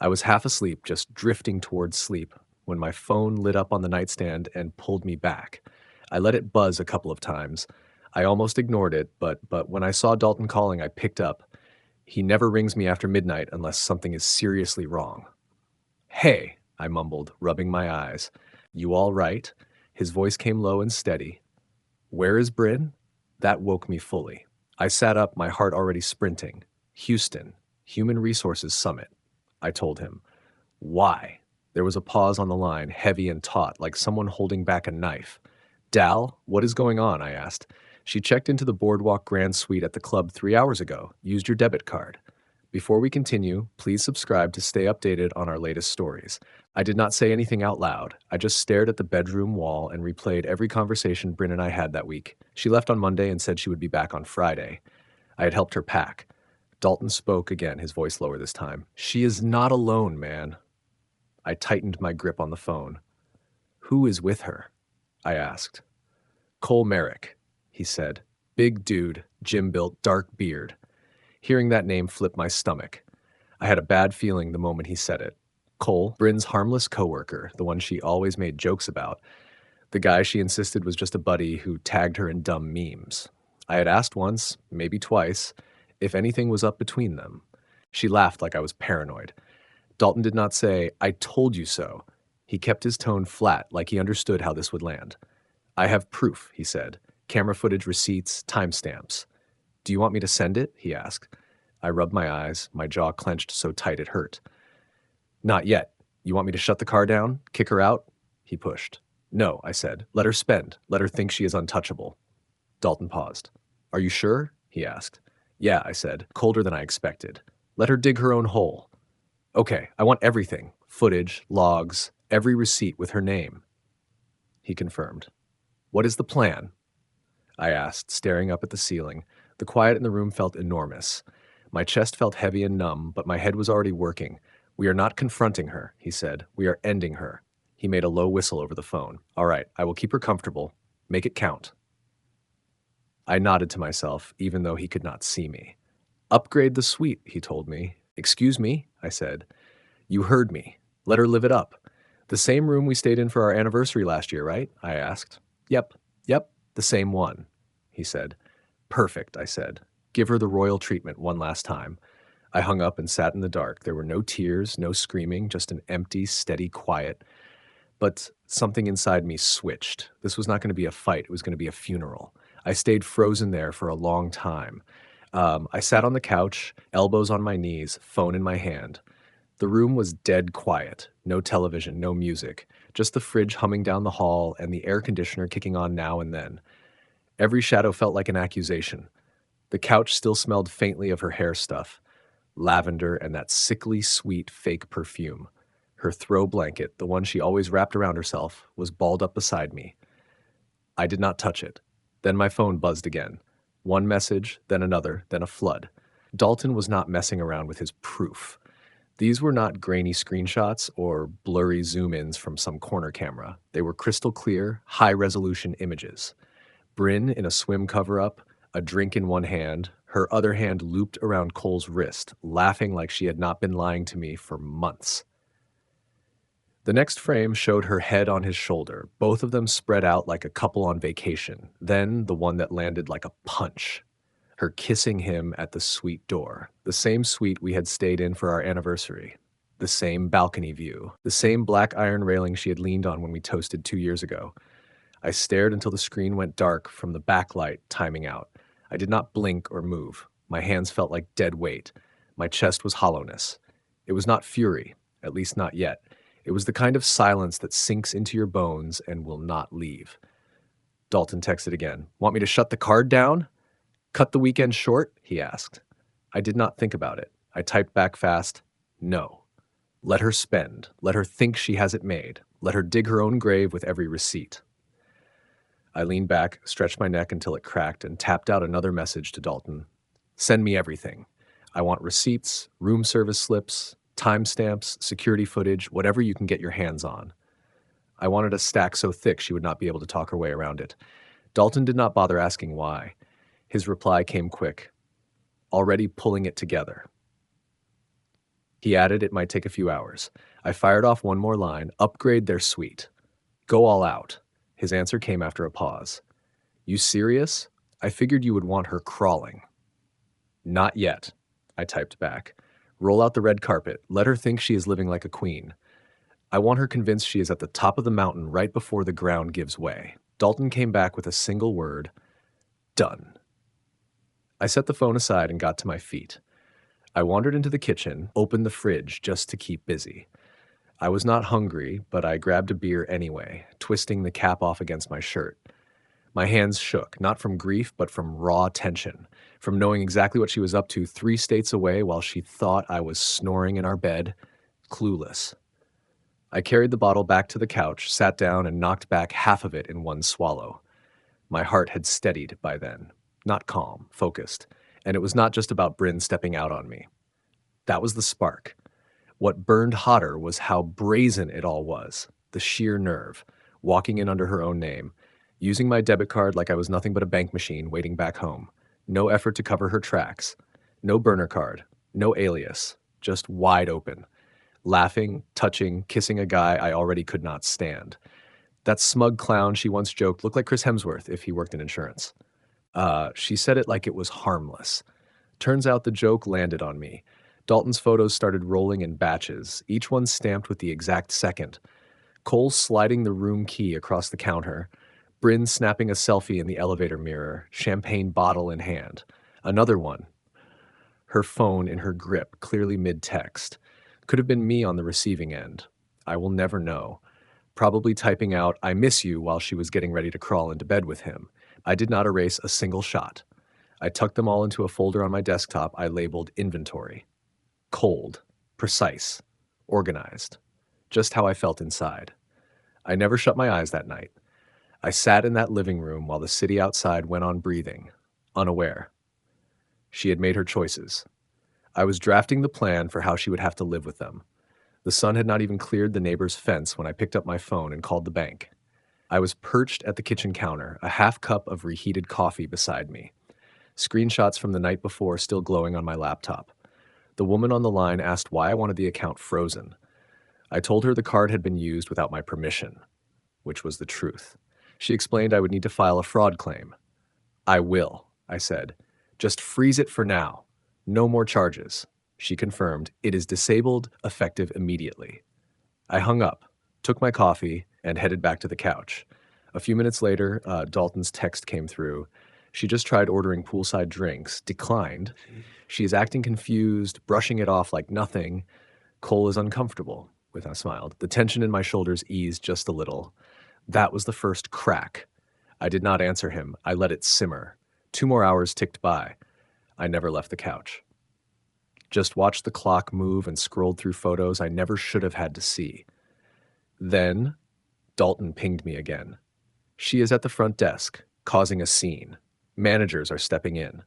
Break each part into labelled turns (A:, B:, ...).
A: I was half asleep, just drifting towards sleep, when my phone lit up on the nightstand and pulled me back. I let it buzz a couple of times. I almost ignored it, but when I saw Dalton calling, I picked up. He never rings me after midnight unless something is seriously wrong. "Hey," I mumbled, rubbing my eyes. "You all right?" His voice came low and steady. "Where is Bryn?" That woke me fully. I sat up, my heart already sprinting. "Houston, Human Resources Summit," I told him. "Why?" There was a pause on the line, heavy and taut, like someone holding back a knife. "Dal, what is going on?" I asked. "She checked into the Boardwalk Grand Suite at the club 3 hours ago, used your debit card. Before we continue, please subscribe to stay updated on our latest stories." I did not say anything out loud. I just stared at the bedroom wall and replayed every conversation Bryn and I had that week. She left on Monday and said she would be back on Friday. I had helped her pack. Dalton spoke again, his voice lower this time. "She is not alone, man." I tightened my grip on the phone. "Who is with her?" I asked. "Cole Merrick," he said. "Big dude, gym-built, dark beard." Hearing that name flipped my stomach. I had a bad feeling the moment he said it. Cole, Bryn's harmless coworker, the one she always made jokes about, the guy she insisted was just a buddy who tagged her in dumb memes. I had asked once, maybe twice, if anything was up between them. She laughed like I was paranoid. Dalton did not say, "I told you so." He kept his tone flat, like he understood how this would land. "I have proof," he said. "Camera footage, receipts, timestamps." "Do you want me to send it?" he asked. I rubbed my eyes, my jaw clenched so tight it hurt. "Not yet. You want me to shut the car down? Kick her out?" He pushed. "No," I said. "Let her spend. Let her think she is untouchable." Dalton paused. "Are you sure?" he asked. "Yeah," I said, colder than I expected. "Let her dig her own hole." "Okay, I want everything. Footage, logs, every receipt with her name." He confirmed. "What is the plan?" I asked, staring up at the ceiling. The quiet in the room felt enormous. My chest felt heavy and numb, but my head was already working. "We are not confronting her," he said. "We are ending her." He made a low whistle over the phone. "All right, I will keep her comfortable. Make it count." I nodded to myself, even though he could not see me. "Upgrade the suite," he told me. "Excuse me," I said. "You heard me. Let her live it up." "The same room we stayed in for our anniversary last year, right?" I asked. Yep, the same one," he said. "Perfect," I said. "Give her the royal treatment one last time." I hung up and sat in the dark. There were no tears, no screaming, just an empty, steady quiet. But something inside me switched. This was not going to be a fight. It was going to be a funeral. I stayed frozen there for a long time. I sat on the couch, elbows on my knees, phone in my hand. The room was dead quiet. No television, no music. Just the fridge humming down the hall and the air conditioner kicking on now and then. Every shadow felt like an accusation. The couch still smelled faintly of her hair stuff, lavender and that sickly sweet fake perfume. Her throw blanket, the one she always wrapped around herself, was balled up beside me. I did not touch it. Then my phone buzzed again. One message, then another, then a flood. Dalton was not messing around with his proof. These were not grainy screenshots or blurry zoom-ins from some corner camera. They were crystal clear, high-resolution images. Bryn in a swim cover-up, a drink in one hand, her other hand looped around Cole's wrist, laughing like she had not been lying to me for months. The next frame showed her head on his shoulder, both of them spread out like a couple on vacation, then the one that landed like a punch. Her kissing him at the suite door, the same suite we had stayed in for our anniversary. The same balcony view, the same black iron railing she had leaned on when we toasted 2 years ago. I stared until the screen went dark from the backlight timing out. I did not blink or move. My hands felt like dead weight. My chest was hollowness. It was not fury, at least not yet. It was the kind of silence that sinks into your bones and will not leave. Dalton texted again. "Want me to shut the card down? Cut the weekend short?" he asked. I did not think about it. I typed back fast, "No. Let her spend. Let her think she has it made. Let her dig her own grave with every receipt." I leaned back, stretched my neck until it cracked, and tapped out another message to Dalton. "Send me everything. I want receipts, room service slips, timestamps, security footage, whatever you can get your hands on." I wanted a stack so thick she would not be able to talk her way around it. Dalton did not bother asking why. His reply came quick. "Already pulling it together." He added it might take a few hours. I fired off one more line, upgrade their suite. Go all out. His answer came after a pause. You serious? I figured you would want her crawling. Not yet, I typed back. Roll out the red carpet. Let her think she is living like a queen. I want her convinced she is at the top of the mountain right before the ground gives way. Dalton came back with a single word. Done. I set the phone aside and got to my feet. I wandered into the kitchen, opened the fridge just to keep busy. I was not hungry, but I grabbed a beer anyway, twisting the cap off against my shirt. My hands shook, not from grief, but from raw tension, from knowing exactly what she was up to 3 states away while she thought I was snoring in our bed, clueless. I carried the bottle back to the couch, sat down, and knocked back half of it in one swallow. My heart had steadied by then, not calm, focused, and it was not just about Bryn stepping out on me. That was the spark. What burned hotter was how brazen it all was, the sheer nerve, walking in under her own name, using my debit card like I was nothing but a bank machine waiting back home. No effort to cover her tracks. No burner card. No alias. Just wide open. Laughing, touching, kissing a guy I already could not stand. That smug clown she once joked looked like Chris Hemsworth if he worked in insurance. She said it like it was harmless. Turns out the joke landed on me. Dalton's photos started rolling in batches, each one stamped with the exact second. Cole sliding the room key across the counter. Bryn snapping a selfie in the elevator mirror, champagne bottle in hand. Another one. Her phone in her grip, clearly mid-text. Could have been me on the receiving end. I will never know. Probably typing out, I miss you, while she was getting ready to crawl into bed with him. I did not erase a single shot. I tucked them all into a folder on my desktop I labeled inventory. Cold, precise, organized. Just how I felt inside. I never shut my eyes that night. I sat in that living room while the city outside went on breathing, unaware. She had made her choices. I was drafting the plan for how she would have to live with them. The sun had not even cleared the neighbor's fence when I picked up my phone and called the bank. I was perched at the kitchen counter, a half cup of reheated coffee beside me. Screenshots from the night before still glowing on my laptop. The woman on the line asked why I wanted the account frozen. I told her the card had been used without my permission, which was the truth. She explained I would need to file a fraud claim. I will, I said. Just freeze it for now. No more charges. She confirmed, it is disabled, effective immediately. I hung up, took my coffee, and headed back to the couch. A few minutes later, Dalton's text came through. She just tried ordering poolside drinks, declined. She is acting confused, brushing it off like nothing. Cole is uncomfortable, with I smiled. The tension in my shoulders eased just a little. That was the first crack. I did not answer him. I let it simmer. 2 more hours ticked by. I never left the couch. Just watched the clock move and scrolled through photos I never should have had to see. Then, Dalton pinged me again. She is at the front desk, causing a scene. Managers are stepping in.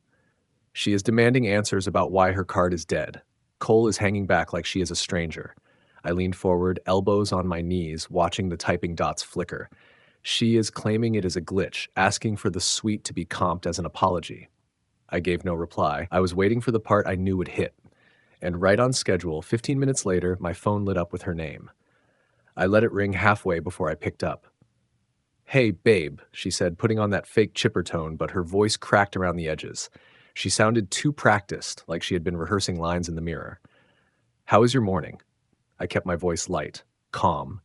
A: She is demanding answers about why her card is dead. Cole is hanging back like she is a stranger. I leaned forward, elbows on my knees, watching the typing dots flicker. She is claiming it is a glitch, asking for the suite to be comped as an apology. I gave no reply. I was waiting for the part I knew would hit. And right on schedule, 15 minutes later, my phone lit up with her name. I let it ring halfway before I picked up. Hey, babe, she said, putting on that fake chipper tone, but her voice cracked around the edges. She sounded too practiced, like she had been rehearsing lines in the mirror. How was your morning? I kept my voice light, calm,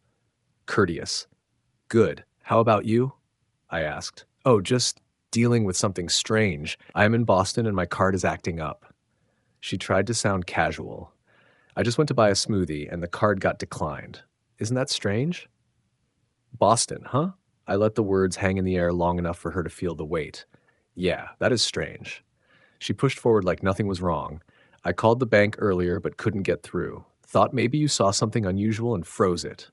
A: courteous. Good. How about you? I asked. Oh, just dealing with something strange. I am in Boston and my card is acting up. She tried to sound casual. I just went to buy a smoothie and the card got declined. Isn't that strange? Boston, huh? I let the words hang in the air long enough for her to feel the weight. Yeah, that is strange. She pushed forward like nothing was wrong. I called the bank earlier but couldn't get through. Thought maybe you saw something unusual and froze it.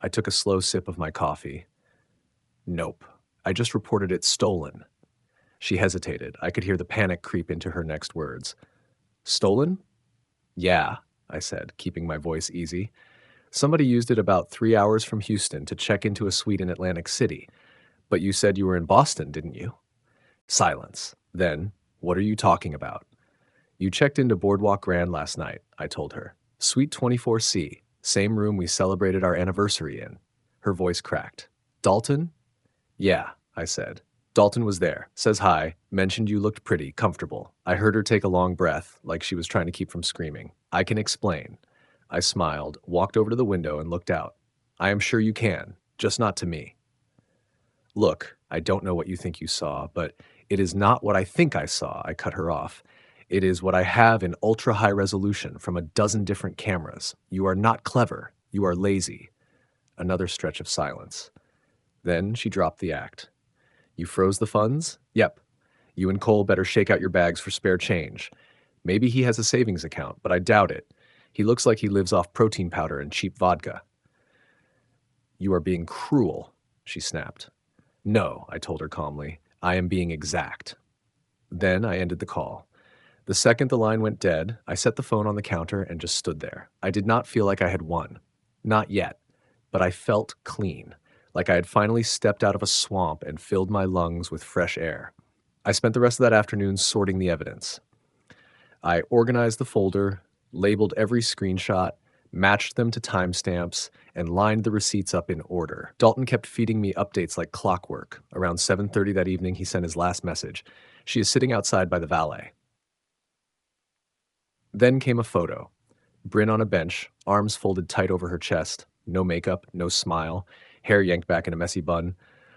A: I took a slow sip of my coffee. Nope. I just reported it stolen. She hesitated. I could hear the panic creep into her next words. Stolen? Yeah, I said, keeping my voice easy. Somebody used it about 3 hours from Houston to check into a suite in Atlantic City. But you said you were in Boston, didn't you? Silence. Then, what are you talking about? You checked into Boardwalk Grand last night, I told her. Suite 24C, same room we celebrated our anniversary in. Her voice cracked. Dalton? Yeah, I said. Dalton was there, says hi, mentioned you looked pretty, comfortable. I heard her take a long breath, like she was trying to keep from screaming. I can explain. I smiled, walked over to the window, and looked out. I am sure you can, just not to me. Look, I don't know what you think you saw, but it is not what I think I saw, I cut her off. It is what I have in ultra high resolution from a dozen different cameras. You are not clever. You are lazy. Another stretch of silence. Then she dropped the act. You froze the funds? Yep. You and Cole better shake out your bags for spare change. Maybe he has a savings account, but I doubt it. He looks like he lives off protein powder and cheap vodka. You are being cruel, she snapped. No, I told her calmly. I am being exact. Then I ended the call. The second the line went dead, I set the phone on the counter and just stood there. I did not feel like I had won. Not yet. But I felt clean, like I had finally stepped out of a swamp and filled my lungs with fresh air. I spent the rest of that afternoon sorting the evidence. I organized the folder, labeled every screenshot, matched them to timestamps, and lined the receipts up in order. Dalton kept feeding me updates like clockwork. Around 7:30 that evening, he sent his last message. She is sitting outside by the valet. Then came a photo. Bryn on a bench, arms folded tight over her chest, no makeup, no smile, hair yanked back in a messy bun.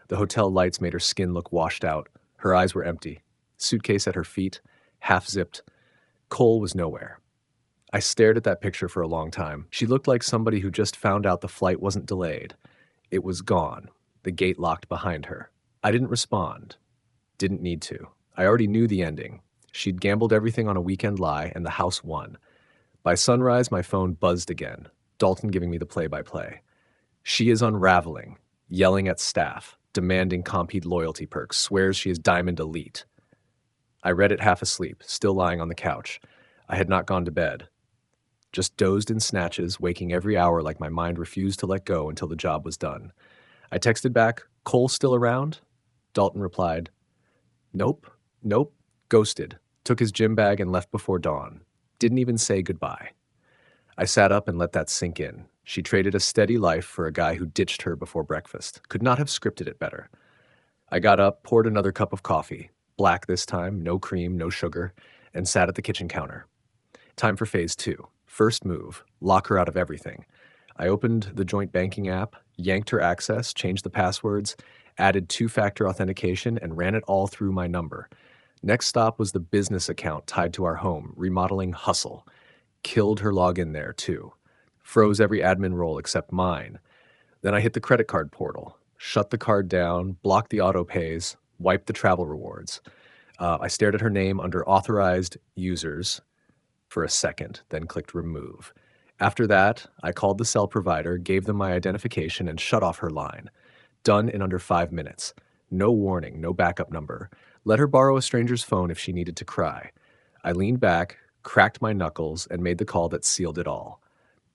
A: The hotel lights made her skin look washed out. Her eyes were empty. Suitcase at her feet, half-zipped. Cole was nowhere. I stared at that picture for a long time. She looked like somebody who just found out the flight wasn't delayed. It was gone. The gate locked behind her. I didn't respond. Didn't need to. I already knew the ending. She'd gambled everything on a weekend lie, and the house won. By sunrise, my phone buzzed again. Dalton giving me the play-by-play. She is unraveling, yelling at staff, demanding Compete loyalty perks, swears she is Diamond Elite. I read it half asleep, still lying on the couch. I had not gone to bed. Just dozed in snatches, waking every hour like my mind refused to let go until the job was done. I texted back, Cole still around? Dalton replied, Nope, ghosted. Took his gym bag and left before dawn. Didn't even say goodbye. I sat up and let that sink in. She traded a steady life for a guy who ditched her before breakfast. Could not have scripted it better. I got up, poured another cup of coffee. Black this time, no cream, no sugar, and sat at the kitchen counter. Time for phase 2. First move, lock her out of everything. I opened the joint banking app, yanked her access, changed the passwords, added 2-factor authentication, and ran it all through my number. Next stop was the business account tied to our home, remodeling Hustle. Killed her login there, too. Froze every admin role except mine. Then I hit the credit card portal, shut the card down, blocked the auto pays, wiped the travel rewards. I stared at her name under authorized users for a second, then clicked remove. After that, I called the cell provider, gave them my identification, and shut off her line. Done in under 5 minutes. No warning, no backup number. Let her borrow a stranger's phone if she needed to cry. I leaned back, cracked my knuckles, and made the call that sealed it all.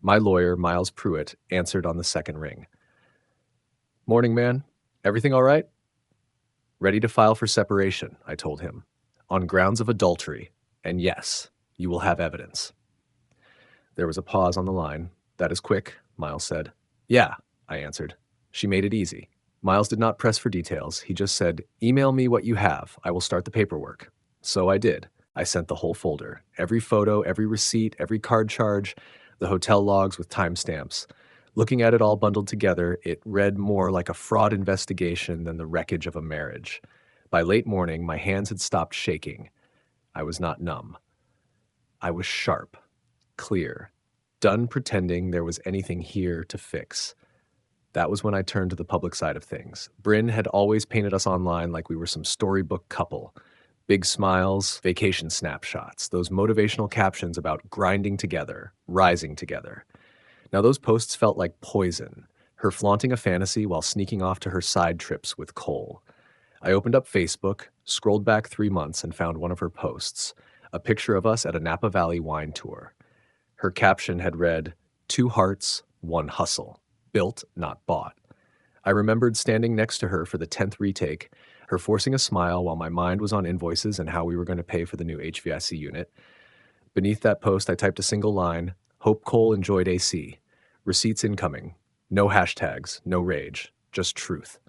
A: My lawyer, Miles Pruitt, answered on the second ring. Morning, man. Everything all right? Ready to file for separation, I told him. On grounds of adultery. And yes, you will have evidence. There was a pause on the line. That is quick, Miles said. Yeah, I answered. She made it easy. Miles did not press for details. He just said, email me what you have. I will start the paperwork. So I did. I sent the whole folder. Every photo, every receipt, every card charge, the hotel logs with timestamps. Looking at it all bundled together, it read more like a fraud investigation than the wreckage of a marriage. By late morning, my hands had stopped shaking. I was not numb. I was sharp, clear, done pretending there was anything here to fix. That was when I turned to the public side of things. Bryn had always painted us online like we were some storybook couple. Big smiles, vacation snapshots, those motivational captions about grinding together, rising together. Now those posts felt like poison, her flaunting a fantasy while sneaking off to her side trips with Cole. I opened up Facebook, scrolled back 3 months, and found one of her posts, a picture of us at a Napa Valley wine tour. Her caption had read, 2 hearts, 1 hustle. Built, not bought. I remembered standing next to her for the 10th retake, her forcing a smile while my mind was on invoices and how we were going to pay for the new HVAC unit. Beneath that post, I typed a single line, Hope Cole enjoyed AC. Receipts incoming. No hashtags, no rage, just truth.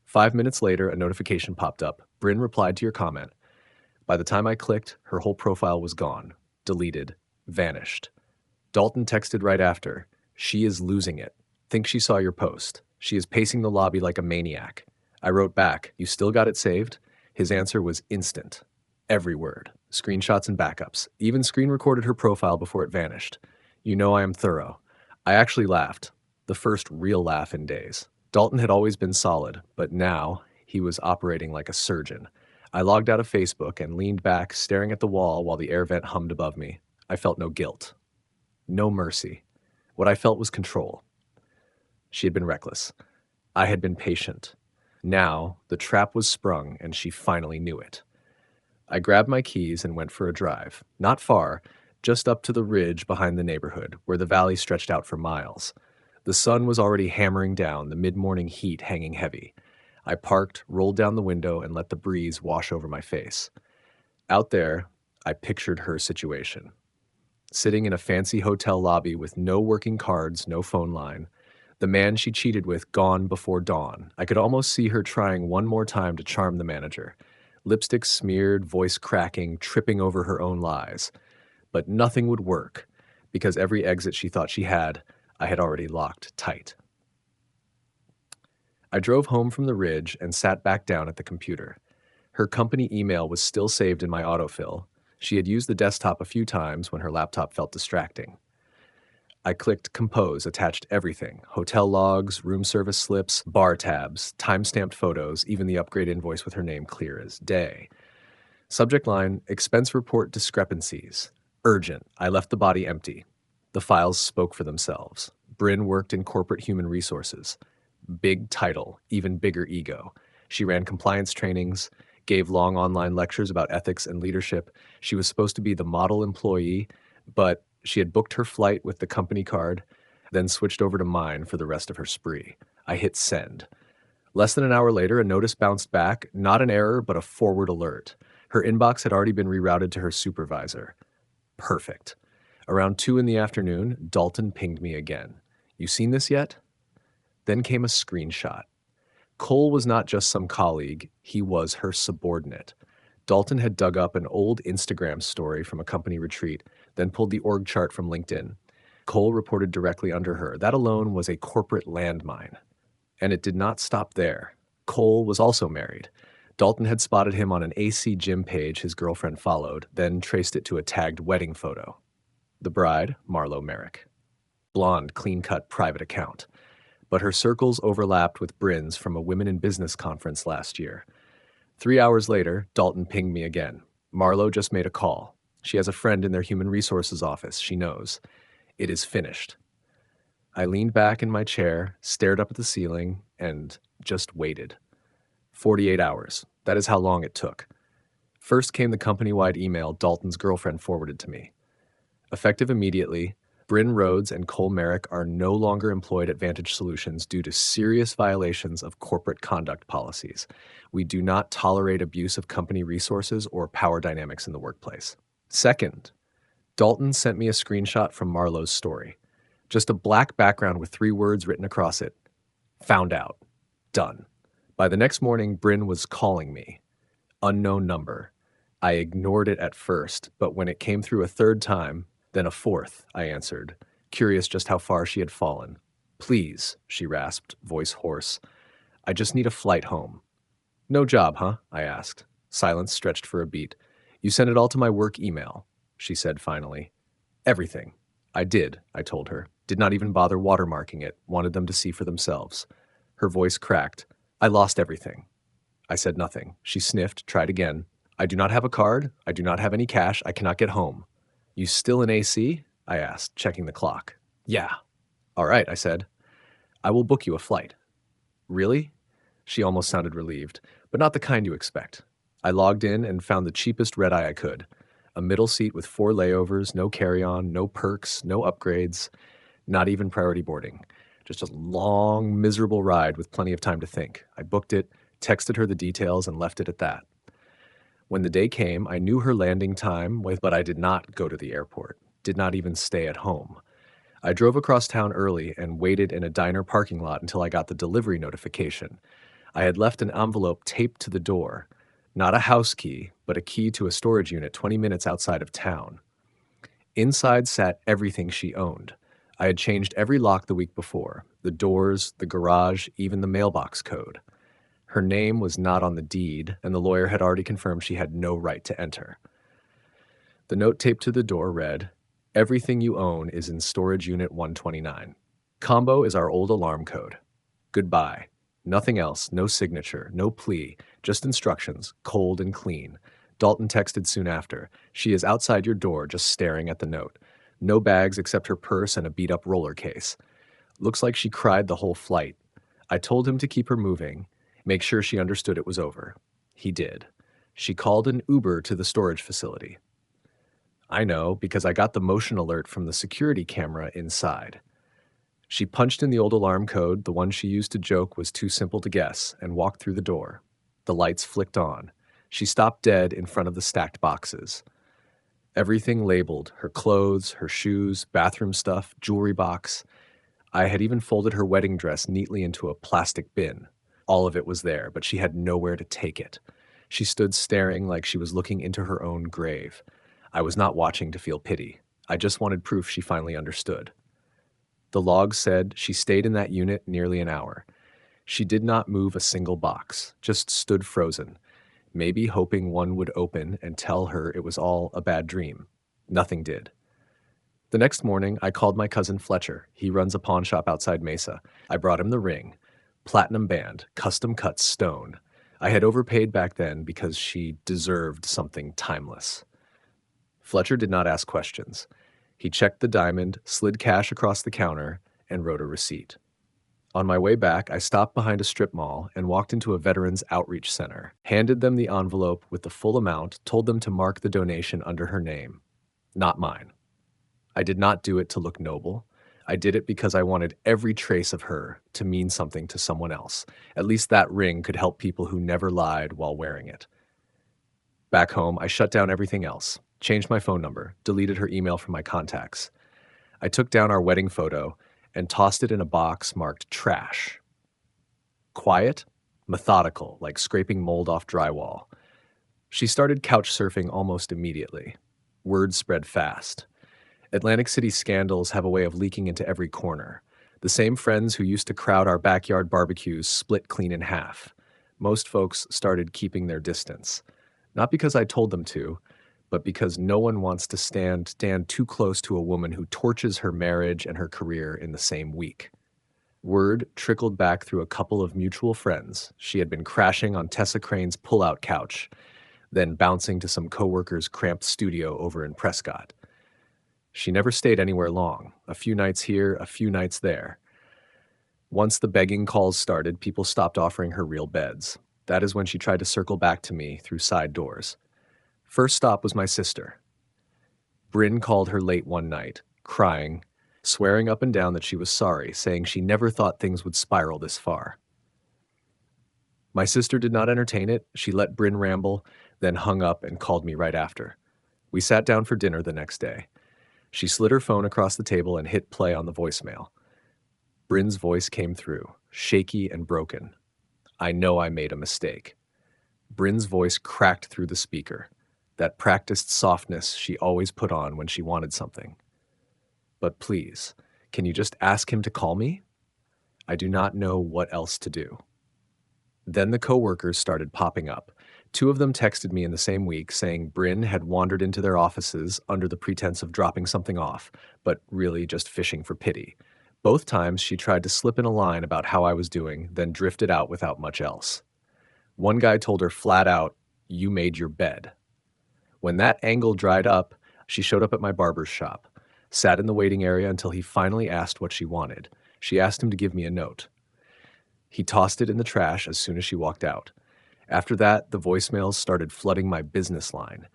A: 5 minutes later, a notification popped up. Bryn replied to your comment. By the time I clicked, her whole profile was gone, deleted, vanished. Dalton texted right after. She is losing it. Think she saw your post. She is pacing the lobby like a maniac. I wrote back, you still got it saved? His answer was instant. Every word. Screenshots and backups. Even screen recorded her profile before it vanished. You know I am thorough. I actually laughed. The first real laugh in days. Dalton had always been solid, but now he was operating like a surgeon. I logged out of Facebook and leaned back, staring at the wall while the air vent hummed above me. I felt no guilt. No mercy. What I felt was control. She had been reckless. I had been patient. Now, the trap was sprung, and she finally knew it. I grabbed my keys and went for a drive. Not far, just up to the ridge behind the neighborhood, where the valley stretched out for miles. The sun was already hammering down, the mid-morning heat hanging heavy. I parked, rolled down the window, and let the breeze wash over my face. Out there, I pictured her situation. Sitting in a fancy hotel lobby with no working cards, no phone line. The man she cheated with gone before dawn. I could almost see her trying one more time to charm the manager. Lipstick smeared, voice cracking, tripping over her own lies. But nothing would work, because every exit she thought she had, I had already locked tight. I drove home from the ridge and sat back down at the computer. Her company email was still saved in my autofill. She had used the desktop a few times when her laptop felt distracting. I clicked Compose, attached everything: hotel logs, room service slips, bar tabs, time-stamped photos, even the upgrade invoice with her name clear as day. Subject line, expense report discrepancies. Urgent. I left the body empty. The files spoke for themselves. Bryn worked in corporate human resources. Big title, even bigger ego. She ran compliance trainings, gave long online lectures about ethics and leadership. She was supposed to be the model employee, but she had booked her flight with the company card, then switched over to mine for the rest of her spree. I hit send. Less than an hour later, a notice bounced back, not an error, but a forward alert. Her inbox had already been rerouted to her supervisor. Perfect. Around 2 in the afternoon, Dalton pinged me again. You seen this yet? Then came a screenshot. Cole was not just some colleague, he was her subordinate. Dalton had dug up an old Instagram story from a company retreat, then pulled the org chart from LinkedIn. Cole reported directly under her. That alone was a corporate landmine. And it did not stop there. Cole was also married. Dalton had spotted him on an AC gym page his girlfriend followed, then traced it to a tagged wedding photo. The bride, Marlo Merrick. Blonde, clean-cut private account. But her circles overlapped with Bryn's from a Women in Business conference last year. 3 hours later, Dalton pinged me again. Marlo just made a call. She has a friend in their human resources office. She knows. It is finished. I leaned back in my chair, stared up at the ceiling, and just waited. 48 hours. That is how long it took. First came the company-wide email Dalton's girlfriend forwarded to me. Effective immediately, Bryn Rhodes and Cole Merrick are no longer employed at Vantage Solutions due to serious violations of corporate conduct policies. We do not tolerate abuse of company resources or power dynamics in the workplace. Second, Dalton sent me a screenshot from Marlo's story. Just a black background with 3 words written across it. Found out. Done. By the next morning, Bryn was calling me. Unknown number. I ignored it at first, but when it came through a 3rd time, then a 4th, I answered, curious just how far she had fallen. Please, she rasped, voice hoarse. I just need a flight home. No job, huh? I asked. Silence stretched for a beat. You sent it all to my work email, she said finally. Everything. I did, I told her. Did not even bother watermarking it, wanted them to see for themselves. Her voice cracked. I lost everything. I said nothing. She sniffed, tried again. I do not have a card. I do not have any cash. I cannot get home. You still in AC? I asked, checking the clock. Yeah. All right, I said. I will book you a flight. Really? She almost sounded relieved, but not the kind you expect. I logged in and found the cheapest red-eye I could. A middle seat with 4 layovers, no carry-on, no perks, no upgrades, not even priority boarding. Just a long, miserable ride with plenty of time to think. I booked it, texted her the details, and left it at that. When the day came, I knew her landing time, but I did not go to the airport. did not even stay at home. I drove across town early and waited in a diner parking lot until I got the delivery notification. I had left an envelope taped to the door, not a house key, but a key to a storage unit 20 minutes outside of town. Inside sat everything she owned. I had changed every lock the week before, the doors, the garage, even the mailbox code. Her name was not on the deed, and the lawyer had already confirmed she had no right to enter. The note taped to the door read, "Everything you own is in storage unit 129. Combo is our old alarm code. Goodbye. Nothing else, no signature, no plea, just instructions, cold and clean." Dalton texted soon after. "She is outside your door, just staring at the note. No bags except her purse and a beat-up roller case. Looks like she cried the whole flight. I told him to keep her moving, make sure she understood it was over. He did. She called an Uber to the storage facility. I know, because I got the motion alert from the security camera inside. She punched in the old alarm code, the one she used to joke was too simple to guess, and walked through the door. The lights flicked on. She stopped dead in front of the stacked boxes. Everything labeled, her clothes, her shoes, bathroom stuff, jewelry box. I had even folded her wedding dress neatly into a plastic bin. All of it was there, but she had nowhere to take it. She stood staring like she was looking into her own grave. I was not watching to feel pity. I just wanted proof she finally understood. The log said she stayed in that unit nearly an hour. She did not move a single box, just stood frozen, maybe hoping one would open and tell her it was all a bad dream. Nothing did. The next morning, I called my cousin Fletcher. He runs a pawn shop outside Mesa. I brought him the ring. Platinum band, custom cut stone. I had overpaid back then because she deserved something timeless. Fletcher did not ask questions. He checked the diamond, slid cash across the counter, and wrote a receipt. On my way back, I stopped behind a strip mall and walked into a Veterans Outreach Center, handed them the envelope with the full amount, told them to mark the donation under her name. Not mine. I did not do it to look noble. I did it because I wanted every trace of her to mean something to someone else. At least that ring could help people who never lied while wearing it. Back home, I shut down everything else, changed my phone number, deleted her email from my contacts. I took down our wedding photo and tossed it in a box marked trash. Quiet, methodical, like scraping mold off drywall. She started couch surfing almost immediately. Word spread fast. Atlantic City scandals have a way of leaking into every corner. The same friends who used to crowd our backyard barbecues split clean in half. Most folks started keeping their distance. Not because I told them to, but because no one wants to stand too close to a woman who torches her marriage and her career in the same week. Word trickled back through a couple of mutual friends. She had been crashing on Tessa Crane's pull-out couch, then bouncing to some coworkers' cramped studio over in Prescott. She never stayed anywhere long, a few nights here, a few nights there. Once the begging calls started, people stopped offering her real beds. That is when she tried to circle back to me through side doors. First stop was my sister. Bryn called her late one night, crying, swearing up and down that she was sorry, saying she never thought things would spiral this far. My sister did not entertain it. She let Bryn ramble, then hung up and called me right after. We sat down for dinner the next day. She slid her phone across the table and hit play on the voicemail. Bryn's voice came through, shaky and broken. I know I made a mistake. Bryn's voice cracked through the speaker, that practiced softness she always put on when she wanted something. But please, can you just ask him to call me? I do not know what else to do. Then the coworkers started popping up. 2 of them texted me in the same week saying Bryn had wandered into their offices under the pretense of dropping something off, but really just fishing for pity. Both times she tried to slip in a line about how I was doing, then drifted out without much else. One guy told her flat out, "You made your bed." When that angle dried up, she showed up at my barber's shop, sat in the waiting area until he finally asked what she wanted. She asked him to give me a note. He tossed it in the trash as soon as she walked out. After that, the voicemails started flooding my business line.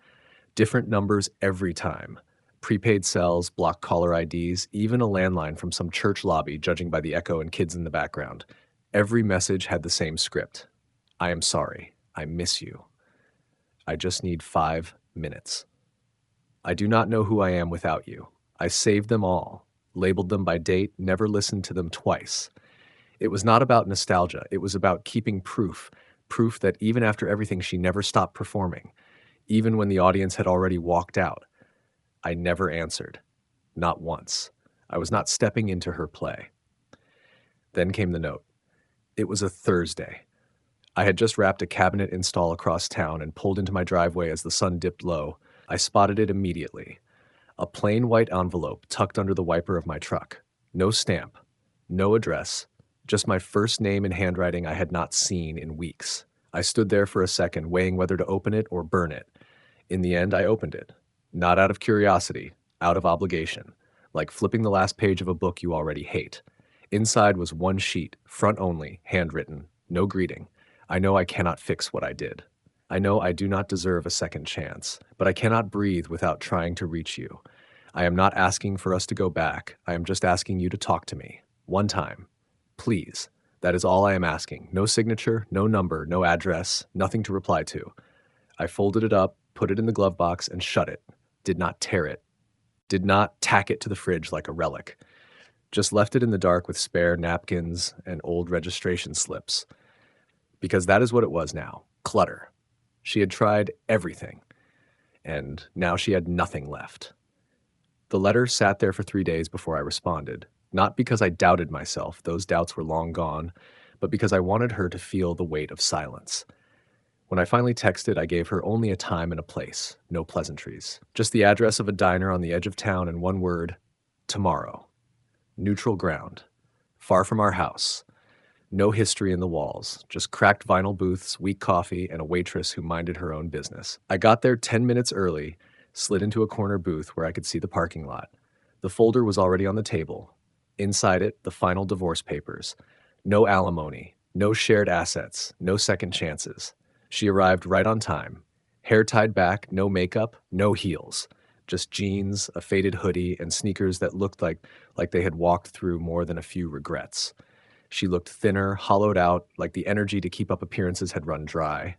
A: Different numbers every time. Prepaid cells, blocked caller IDs, even a landline from some church lobby, judging by the echo and kids in the background. Every message had the same script. I am sorry. I miss you. I just need 5 minutes. I do not know who I am without you. I saved them all, labeled them by date, never listened to them twice. It was not about nostalgia. It was about keeping proof, proof that even after everything, she never stopped performing, even when the audience had already walked out. I never answered. Not once. I was not stepping into her play. Then came the note. It was a Thursday. I had just wrapped a cabinet install across town and pulled into my driveway as the sun dipped low. I spotted it immediately. A plain white envelope tucked under the wiper of my truck. No stamp, no address, just my first name in handwriting I had not seen in weeks. I stood there for a second, weighing whether to open it or burn it. In the end, I opened it. Not out of curiosity, out of obligation, like flipping the last page of a book you already hate. Inside was one sheet, front only, handwritten, no greeting. I know I cannot fix what I did. I know I do not deserve a second chance, but I cannot breathe without trying to reach you. I am not asking for us to go back. I am just asking you to talk to me. One time. Please. That is all I am asking. No signature, no number, no address, nothing to reply to. I folded it up, put it in the glove box, and shut it. Did not tear it. Did not tack it to the fridge like a relic. Just left it in the dark with spare napkins and old registration slips. Because that is what it was now. Clutter. She had tried everything, and now she had nothing left. The letter sat there for 3 days before I responded, not because I doubted myself, those doubts were long gone, but because I wanted her to feel the weight of silence. When I finally texted, I gave her only a time and a place, no pleasantries. Just the address of a diner on the edge of town and one word, tomorrow. Neutral ground. Far from our house. No history in the walls, just cracked vinyl booths, weak coffee, and a waitress who minded her own business. I got there 10 minutes early, slid into a corner booth where I could see the parking lot. The folder was already on the table. Inside it, the final divorce papers. No alimony, no shared assets, no second chances. She arrived right on time. Hair tied back, no makeup, no heels. Just jeans, a faded hoodie, and sneakers that looked like they had walked through more than a few regrets. She looked thinner, hollowed out, like the energy to keep up appearances had run dry.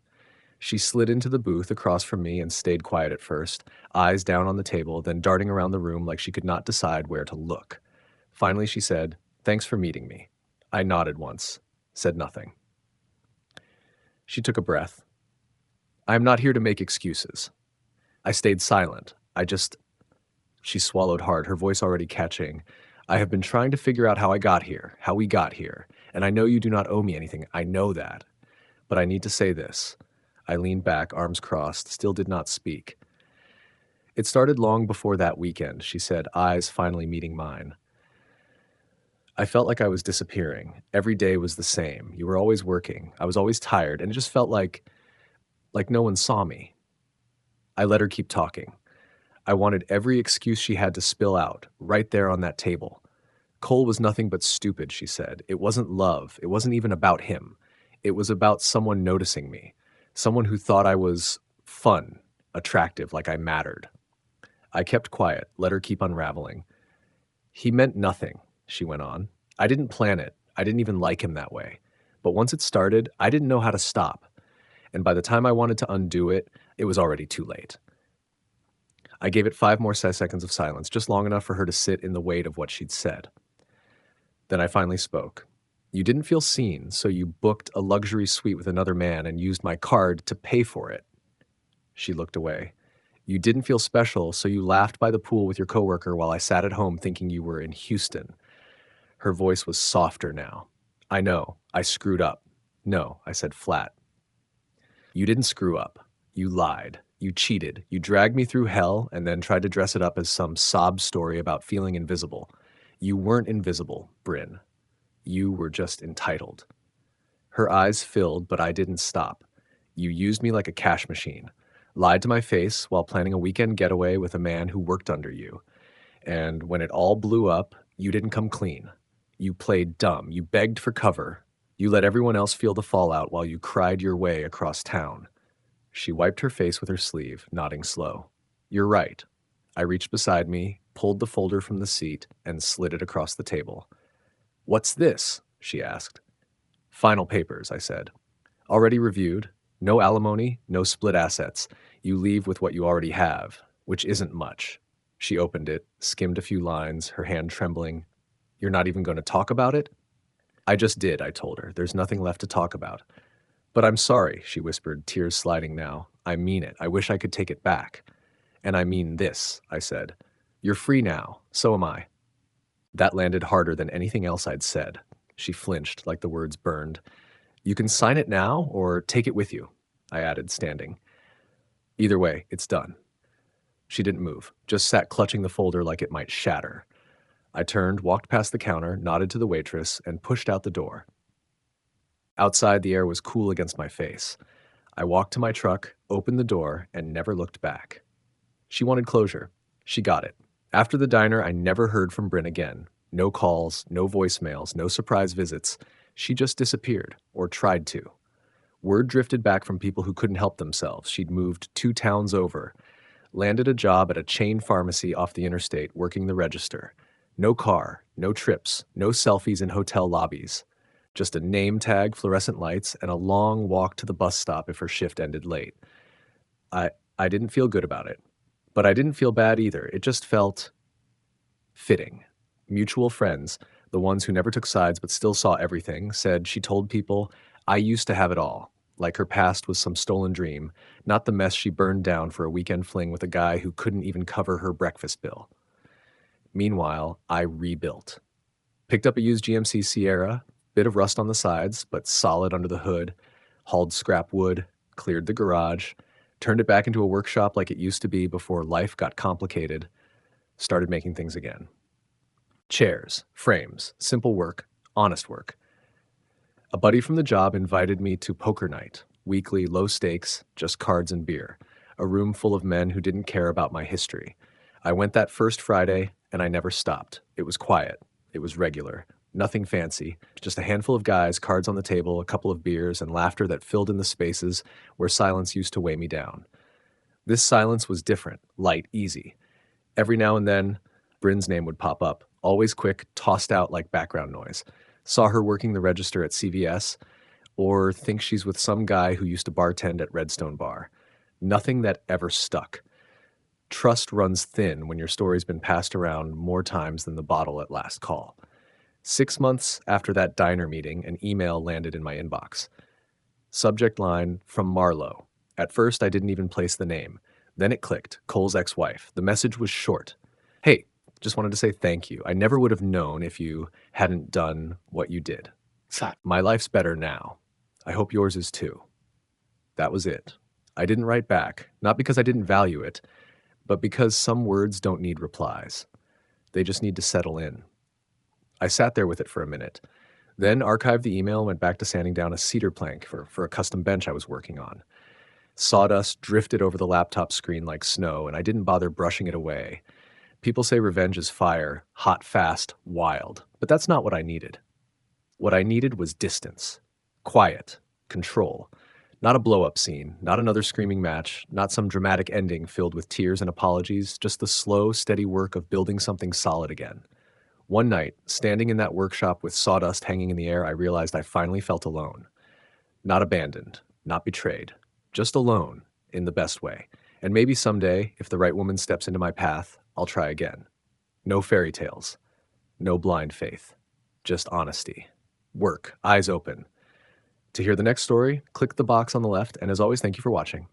A: She slid into the booth across from me and stayed quiet at first, eyes down on the table, then darting around the room like she could not decide where to look. Finally, she said, "Thanks for meeting me." I nodded once, said nothing. She took a breath. "I am not here to make excuses." I stayed silent. She swallowed hard, her voice already catching. "I have been trying to figure out how I got here, how we got here, and I know you do not owe me anything. I know that. But I need to say this." I leaned back, arms crossed, still did not speak. "It started long before that weekend," she said, eyes finally meeting mine. "I felt like I was disappearing. Every day was the same. You were always working. I was always tired, and it just felt like no one saw me." I let her keep talking. I wanted every excuse she had to spill out, right there on that table. Cole was nothing but stupid, she said. It wasn't love. It wasn't even about him. It was about someone noticing me. Someone who thought I was fun, attractive, like I mattered. I kept quiet, let her keep unraveling. "He meant nothing," she went on. "I didn't plan it. I didn't even like him that way. But once it started, I didn't know how to stop. And by the time I wanted to undo it, it was already too late." I gave it 5 more seconds of silence, just long enough for her to sit in the weight of what she'd said. Then I finally spoke. "You didn't feel seen, so you booked a luxury suite with another man and used my card to pay for it." She looked away. "You didn't feel special, so you laughed by the pool with your coworker while I sat at home thinking you were in Houston." Her voice was softer now. "I know. I screwed up." "No," I said flat. "You didn't screw up. You lied. You cheated. You dragged me through hell and then tried to dress it up as some sob story about feeling invisible. You weren't invisible, Bryn. You were just entitled." Her eyes filled, but I didn't stop. "You used me like a cash machine. Lied to my face while planning a weekend getaway with a man who worked under you. And when it all blew up, you didn't come clean. You played dumb. You begged for cover. You let everyone else feel the fallout while you cried your way across town." She wiped her face with her sleeve, nodding slow. "You're right." I reached beside me, pulled the folder from the seat, and slid it across the table. "What's this?" she asked. "Final papers," I said. "Already reviewed. No alimony, no split assets. You leave with what you already have, which isn't much." She opened it, skimmed a few lines, her hand trembling. You're not even going to talk about it? I just did, I told her. There's nothing left to talk about. But I'm sorry, she whispered, tears sliding now. I mean it. I wish I could take it back. And I mean this, I said. You're free now. So am I. That landed harder than anything else I'd said. She flinched like the words burned. You can sign it now or take it with you, I added, standing. Either way, it's done. She didn't move, just sat clutching the folder like it might shatter. I turned, walked past the counter, nodded to the waitress, and pushed out the door. Outside, the air was cool against my face. I walked to my truck, opened the door, and never looked back. She wanted closure. She got it. After the diner, I never heard from Bryn again. No calls, no voicemails, no surprise visits. She just disappeared, or tried to. Word drifted back from people who couldn't help themselves. She'd moved 2 towns over, landed a job at a chain pharmacy off the interstate, working the register. No car, no trips, no selfies in hotel lobbies. Just a name tag, fluorescent lights, and a long walk to the bus stop if her shift ended late. I didn't feel good about it. But I didn't feel bad either. It just felt fitting. Mutual friends, the ones who never took sides but still saw everything, said she told people, I used to have it all, like her past was some stolen dream, not the mess she burned down for a weekend fling with a guy who couldn't even cover her breakfast bill. Meanwhile, I rebuilt. Picked up a used GMC Sierra, bit of rust on the sides, but solid under the hood, hauled scrap wood, cleared the garage, turned it back into a workshop like it used to be before life got complicated, started making things again. Chairs, frames, simple work, honest work. A buddy from the job invited me to poker night, weekly, low stakes, just cards and beer, a room full of men who didn't care about my history. I went that first Friday, and I never stopped. It was quiet. It was regular. Nothing fancy, just a handful of guys, cards on the table, a couple of beers, and laughter that filled in the spaces where silence used to weigh me down. This silence was different, light, easy. Every now and then, Bryn's name would pop up, always quick, tossed out like background noise. Saw her working the register at CVS, or think she's with some guy who used to bartend at Redstone Bar. Nothing that ever stuck. Trust runs thin when your story's been passed around more times than the bottle at last call. 6 months after that diner meeting, an email landed in my inbox. Subject line, from Marlo. At first, I didn't even place the name. Then it clicked, Cole's ex-wife. The message was short. Hey, just wanted to say thank you. I never would have known if you hadn't done what you did. My life's better now. I hope yours is too. That was it. I didn't write back, not because I didn't value it, but because some words don't need replies. They just need to settle in. I sat there with it for a minute, then archived the email and went back to sanding down a cedar plank for a custom bench I was working on. Sawdust drifted over the laptop screen like snow, and I didn't bother brushing it away. People say revenge is fire, hot, fast, wild, but that's not what I needed. What I needed was distance, quiet, control. Not a blow-up scene, not another screaming match, not some dramatic ending filled with tears and apologies, just the slow, steady work of building something solid again. One night, standing in that workshop with sawdust hanging in the air, I realized I finally felt alone. Not abandoned, not betrayed, just alone, in the best way. And maybe someday, if the right woman steps into my path, I'll try again. No fairy tales, no blind faith, just honesty. Work, eyes open. To hear the next story, click the box on the left, and as always, thank you for watching.